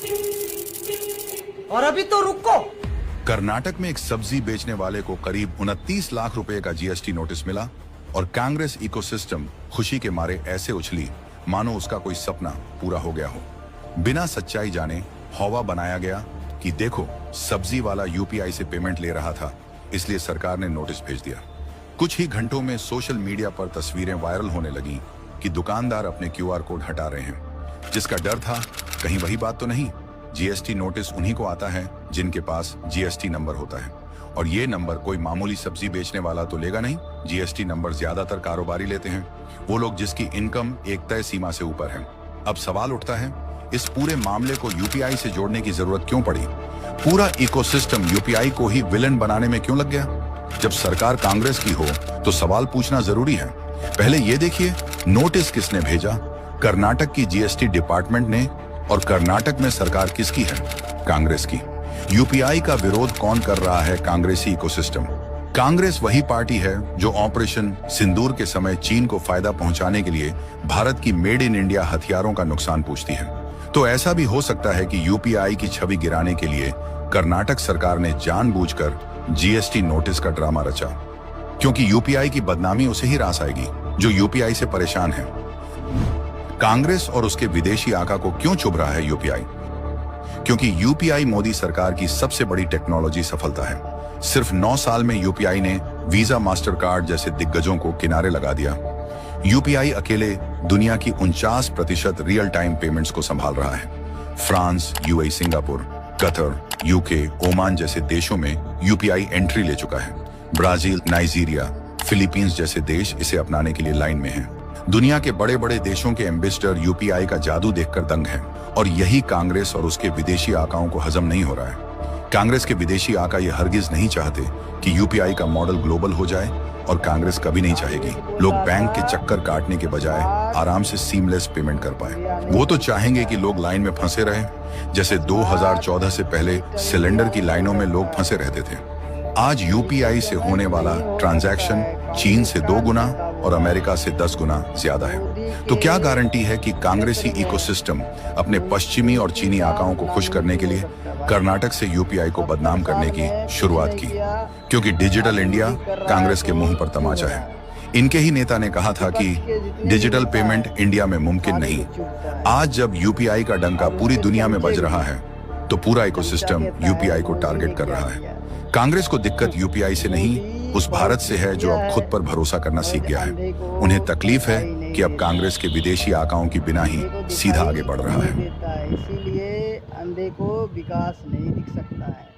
और अभी तो रुको। कर्नाटक में एक सब्जी बेचने वाले को करीब 29 लाख रुपए का जीएसटी नोटिस मिला और कांग्रेस इकोसिस्टम खुशी के मारे ऐसे उछली मानो उसका कोई सपना पूरा हो गया हो। बिना सच्चाई जाने हौवा बनाया गया कि देखो सब्जी वाला यूपीआई से पेमेंट ले रहा था, इसलिए सरकार ने नोटिस भेज दिया। कुछ ही घंटों में सोशल मीडिया पर तस्वीरें वायरल होने लगी कि दुकानदार अपने क्यूआर कोड हटा रहे हैं। जिसका डर था कहीं वही बात तो नहीं, जीएसटी नोटिस उन्हीं को आता है जिनके पास जीएसटी नंबर होता है, और ये नंबर कोई मामूली सब्जी बेचने वाला तो लेगा नहीं। जीएसटी नंबर ज्यादातर कारोबारी लेते हैं, वो लोग जिसकी इनकम एक तय सीमा से ऊपर है। अब सवाल उठता है, इस पूरे मामले को यूपीआई से जोड़ने की जरूरत क्यों पड़ी? पूरा इकोसिस्टम यूपीआई को ही विलन बनाने में क्यों लग गया? जब सरकार कांग्रेस की हो तो सवाल पूछना जरूरी है। पहले ये देखिए, नोटिस किसने भेजा? कर्नाटक की जीएसटी डिपार्टमेंट ने। और कर्नाटक में सरकार किसकी है? कांग्रेस की। यूपीआई का विरोध कौन कर रहा है? कांग्रेसी इकोसिस्टम। कांग्रेस वही पार्टी है जो ऑपरेशन सिंदूर के समय चीन को फायदा पहुंचाने के लिए भारत की मेड इन इंडिया हथियारों का नुकसान पूछती है। तो ऐसा भी हो सकता है कि यूपीआई की छवि गिराने के लिए कर्नाटक सरकार ने जानबूझकर जीएसटी नोटिस का ड्रामा रचा, क्योंकि यूपीआई की बदनामी उसे ही रास आएगी जो यूपीआई से परेशान है। कांग्रेस और उसके विदेशी आका को क्यों चुभ रहा है यूपीआई? क्योंकि यूपीआई मोदी सरकार की सबसे बड़ी टेक्नोलॉजी सफलता है। सिर्फ 9 साल में यूपीआई ने वीजा, मास्टर कार्ड जैसे दिग्गजों को किनारे लगा दिया। यूपीआई अकेले दुनिया की 49% रियल टाइम पेमेंट्स को संभाल रहा है। France, UAE, Singapore, Qatar, UK, Oman जैसे देशों में यूपीआई एंट्री ले चुका है। ब्राजील, नाइजीरिया, फिलीपींस जैसे देश इसे अपनाने के लिए लाइन में हैं। दुनिया के बड़े बड़े देशों के एम्बेसडर यूपीआई का जादू देखकर दंग हैं, और यही कांग्रेस और उसके विदेशी आकाओं को हजम नहीं हो रहा है। कांग्रेस के विदेशी आका ये हरगिज नहीं चाहते कि यूपीआई का मॉडल ग्लोबल हो जाए, और कांग्रेस कभी नहीं चाहेगी लोग बैंक के चक्कर काटने के बजाय आराम से सीमलेस पेमेंट कर पाए। वो तो चाहेंगे कि लोग लाइन में फंसे रहें, जैसे 2014 से पहले सिलेंडर की लाइनों में लोग फंसे रहते थे। आज यूपीआई से होने वाला ट्रांजैक्शन चीन से 2 गुना और अमेरिका से 10 गुना ज्यादा है। तो क्या गारंटी है कि कांग्रेसी इकोसिस्टम अपने पश्चिमी और चीनी आकाओं को खुश करने के लिए कर्नाटक से यूपीआई को बदनाम करने की शुरुआत की? क्योंकि डिजिटल इंडिया कांग्रेस के मुंह पर तमाचा है। इनके ही नेता ने कहा था कि डिजिटल पेमेंट इंडिया में मुमकिन नहीं। आज जब यूपीआई का डंका पूरी दुनिया में बज रहा है तो पूरा इकोसिस्टम यूपीआई को टारगेट कर रहा है। कांग्रेस को दिक्कत यूपीआई से नहीं, उस भारत से है जो अब खुद पर भरोसा करना सीख गया है। उन्हें तकलीफ है कि अब कांग्रेस के विदेशी आकाओं की बिना ही सीधा आगे बढ़ रहा है। इसीलिए अंधे को विकास नहीं दिख सकता है।